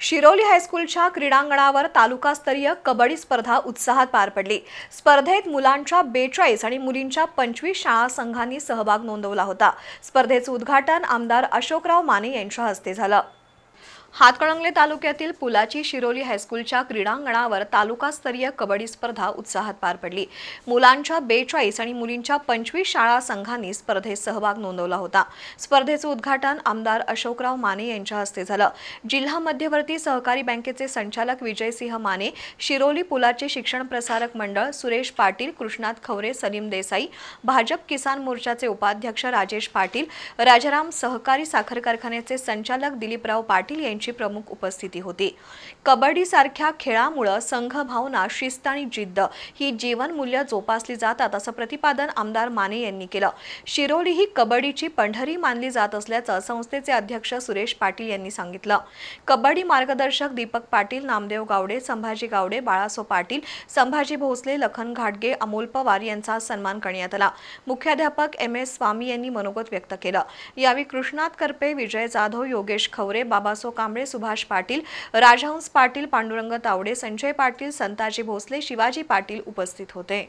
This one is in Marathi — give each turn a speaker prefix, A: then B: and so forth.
A: शिरोली हायस्कूलच्या क्रीडांगणावर तालुकास्तरीय कबड्डी स्पर्धा उत्साहात पार पडली। स्पर्धेत मुलांच्या 42 आणि मुलींच्या 25 शाळा संघांनी सहभाग नोंदवला होता। स्पर्धेचे उद्घाटन आमदार अशोकराव माने यांच्या हस्ते झालं। हातकणंगले तालुक्यातील पुलाची शिरोली हायस्कूलच्या क्रीडांगणावर तालुकास्तरीय कबड्डी स्पर्धा उत्साहात पार पडली। मुलांच्या 42 आणि मुलींच्या 25 शाळा संघांनी स्पर्धेत सहभाग नोंदवला होता। स्पर्धेचे उद्घाटन आमदार अशोकराव माने यांच्या हस्ते झालं। जिल्हा मध्यवर्ती सहकारी बँकेचे संचालक विजयसिंह माने, शिरोली पुलाचे शिक्षण प्रसारक मंडळ, सुरेश पाटील, कृष्णात खवरे, सलीम देसाई, भाजप किसान मोर्चाचे उपाध्यक्ष राजेश पाटील, राजाराम सहकारी साखर कारखान्याचे संचालक दिलीपराव पाटील यांची प्रमुख उपस्थिती होती। कबड्डी सारख्या खेळामुळे संघ भावना, शिस्त आणि जिद्द ही जीवन मूल्य जोपासली जातात असं प्रतिपादन आमदार माने यांनी केलं। शिरोली ही कबड्डीची पंढरी मानली जात असल्याचं संस्थेचे अध्यक्ष सुरेश पाटील यांनी सांगितलं। कबड्डी मार्गदर्शक दीपक पाटील, नामदेव गावडे, संभाजी गावडे, बाळासो पाटील, संभाजी भोसले, लखन घाटगे, अमोल पवार यांचा सन्मान करण्यात आला। मुख्याध्यापक MS स्वामी यांनी मनोगत व्यक्त केलं। यावेळी कृष्णात करपे, विजय जाधव, योगेश खवरे, बाबासो कांबळे, सुभाष पाटील, राजहंस पाटील, पांडुरंग तावडे, संजय पाटील, संताजी भोसले, शिवाजी पाटील उपस्थित होते।